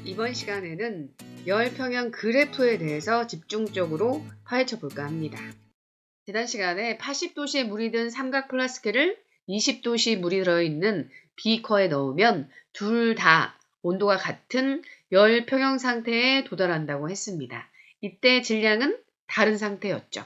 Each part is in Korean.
이번 시간에는 열평형 그래프에 대해서 집중적으로 파헤쳐 볼까 합니다. 지난 시간에 80도씨의 물이 든 삼각 플라스크를 20도씨 물이 들어있는 비커에 넣으면 둘 다 온도가 같은 열평형 상태에 도달한다고 했습니다. 이때 질량은 다른 상태였죠.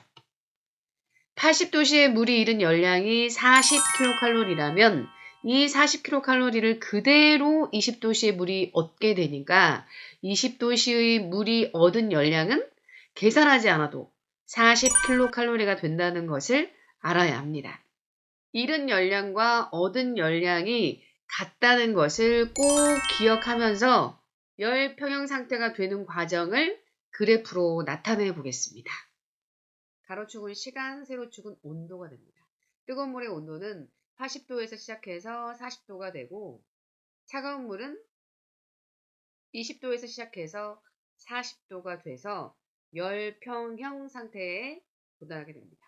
80도씨의 물이 잃은 열량이 40kcal라면 이 40kcal를 그대로 20도씨의 물이 얻게 되니까 20도씨의 물이 얻은 열량은 계산하지 않아도 40kcal가 된다는 것을 알아야 합니다. 잃은 열량과 얻은 열량이 같다는 것을 꼭 기억하면서 열평형 상태가 되는 과정을 그래프로 나타내 보겠습니다. 가로축은 시간, 세로축은 온도가 됩니다. 뜨거운 물의 온도는 80도에서 시작해서 40도가 되고 차가운 물은 20도에서 시작해서 40도가 돼서 열평형 상태에 도달하게 됩니다.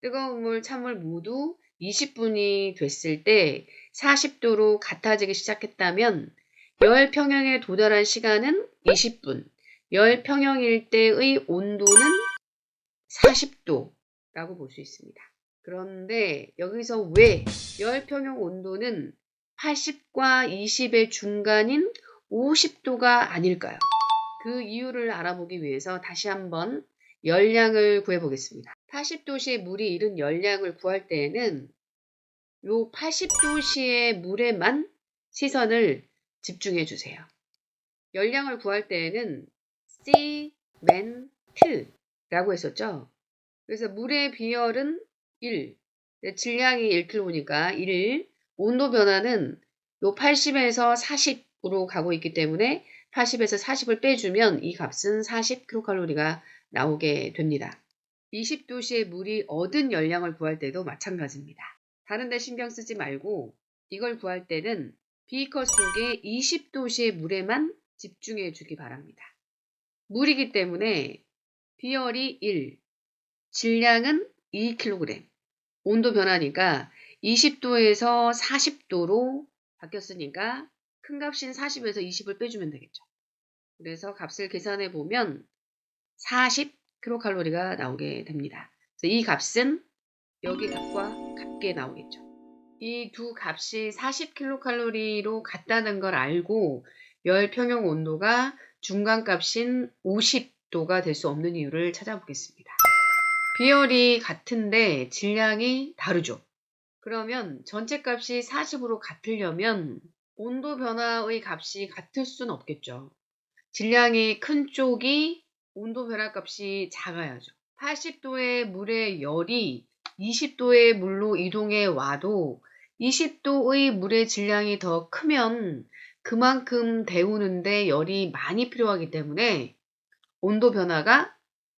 뜨거운 물, 찬물 모두 20분이 됐을 때 40도로 같아지기 시작했다면 열평형에 도달한 시간은 20분, 열평형일 때의 온도는 40도라고 볼 수 있습니다. 그런데 여기서 왜 열평형 온도는 80과 20의 중간인 50도가 아닐까요? 그 이유를 알아보기 위해서 다시 한번 열량을 구해보겠습니다. 80도씨의 물이 잃은 열량을 구할 때에는 요 80도씨의 물에만 시선을 집중해 주세요. 열량을 구할 때에는 시멘트라고 했었죠. 그래서 물의 비열은 1, 질량이 1kg니까 1, 온도 변화는 요 80에서 40으로 가고 있기 때문에 80에서 40을 빼주면 이 값은 40kcal가 나오게 됩니다. 20도씨의 물이 얻은 열량을 구할 때도 마찬가지입니다. 다른 데 신경 쓰지 말고 이걸 구할 때는 비커 속에 20도씨의 물에만 집중해 주기 바랍니다. 물이기 때문에 비열이 1, 질량은 2kg, 온도 변화니까 20도에서 40도로 바뀌었으니까 큰 값인 40에서 20을 빼주면 되겠죠. 그래서 값을 계산해 보면 40kcal가 나오게 됩니다. 그래서 이 값은 여기 값과 같게 나오겠죠. 이 두 값이 40kcal로 같다는 걸 알고 열평형 온도가 중간값인 50도가 될 수 없는 이유를 찾아보겠습니다. 비열이 같은데 질량이 다르죠. 그러면 전체 값이 40으로 같으려면 온도 변화의 값이 같을 수는 없겠죠. 질량이 큰 쪽이 온도 변화 값이 작아야죠. 80도의 물의 열이 20도의 물로 이동해 와도 20도의 물의 질량이 더 크면 그만큼 데우는데 열이 많이 필요하기 때문에 온도 변화가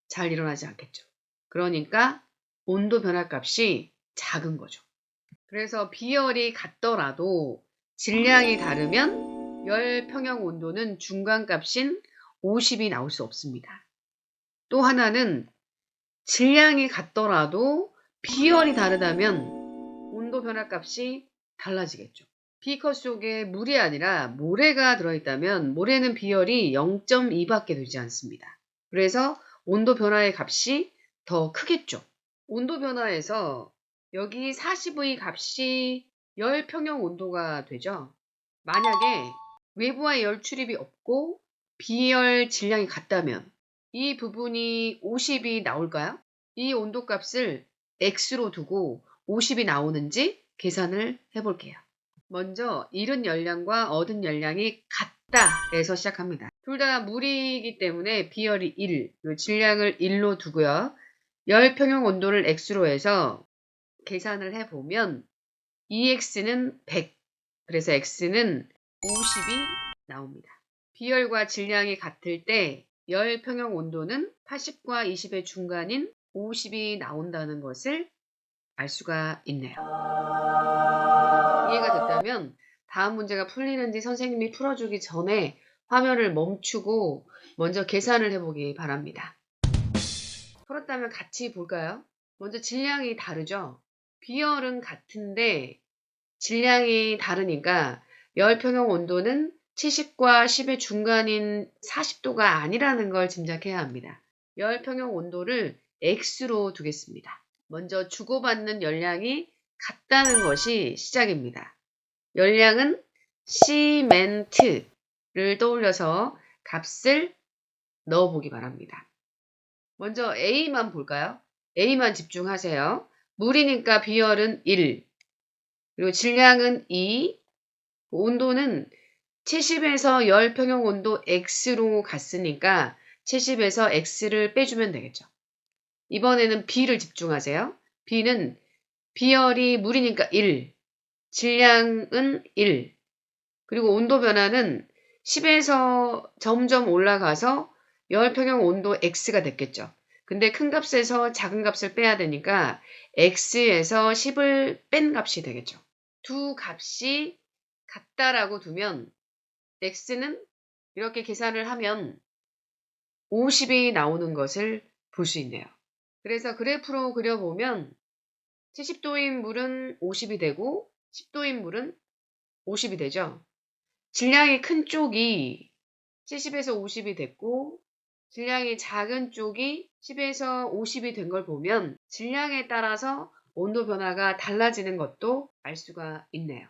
잘 일어나지 않겠죠. 그러니까 온도 변화 값이 작은 거죠. 그래서 비열이 같더라도 질량이 다르면 열평형 온도는 중간값인 50이 나올 수 없습니다. 또 하나는 질량이 같더라도 비열이 다르다면 온도 변화 값이 달라지겠죠. 비커 속에 물이 아니라 모래가 들어있다면 모래는 비열이 0.2밖에 되지 않습니다. 그래서 온도 변화의 값이 더 크겠죠. 온도 변화에서 여기 40의 값이 열평형 온도가 되죠. 만약에 외부와 열 출입이 없고 비열 질량이 같다면 이 부분이 50이 나올까요? 이 온도값을 x로 두고 50이 나오는지 계산을 해볼게요. 먼저 잃은 열량과 얻은 열량이 같다에서 시작합니다. 둘 다 물이기 때문에 비열이 1, 질량을 1로 두고요. 열평형 온도를 x로 해서 계산을 해보면 2x는 100, 그래서 x는 50이 나옵니다. 비열과 질량이 같을 때 열평형 온도는 80과 20의 중간인 50이 나온다는 것을 알 수가 있네요. 이해가 됐다면 다음 문제가 풀리는지 선생님이 풀어주기 전에 화면을 멈추고 먼저 계산을 해보기 바랍니다. 풀었다면 같이 볼까요? 먼저 질량이 다르죠? 비열은 같은데 질량이 다르니까 열평형 온도는 70과 10의 중간인 40도가 아니라는 걸 짐작해야 합니다. 열 평형 온도를 X로 두겠습니다. 먼저 주고받는 열량이 같다는 것이 시작입니다. 열량은 시멘트를 떠올려서 값을 넣어보기 바랍니다. 먼저 A만 볼까요? A만 집중하세요. 물이니까 비열은 1, 그리고 질량은 2, 온도는 70에서 열 평형 온도 X로 갔으니까 70에서 X를 빼주면 되겠죠. 이번에는 B를 집중하세요. B는 비열이 물이니까 1, 질량은 1, 그리고 온도 변화는 10에서 점점 올라가서 열 평형 온도 X가 됐겠죠. 근데 큰 값에서 작은 값을 빼야 되니까 X에서 10을 뺀 값이 되겠죠. 두 값이 같다라고 두면 X는 이렇게 계산을 하면 50이 나오는 것을 볼 수 있네요. 그래서 그래프로 그려보면 70도인 물은 50이 되고 10도인 물은 50이 되죠. 질량이 큰 쪽이 70에서 50이 됐고 질량이 작은 쪽이 10에서 50이 된 걸 보면 질량에 따라서 온도 변화가 달라지는 것도 알 수가 있네요.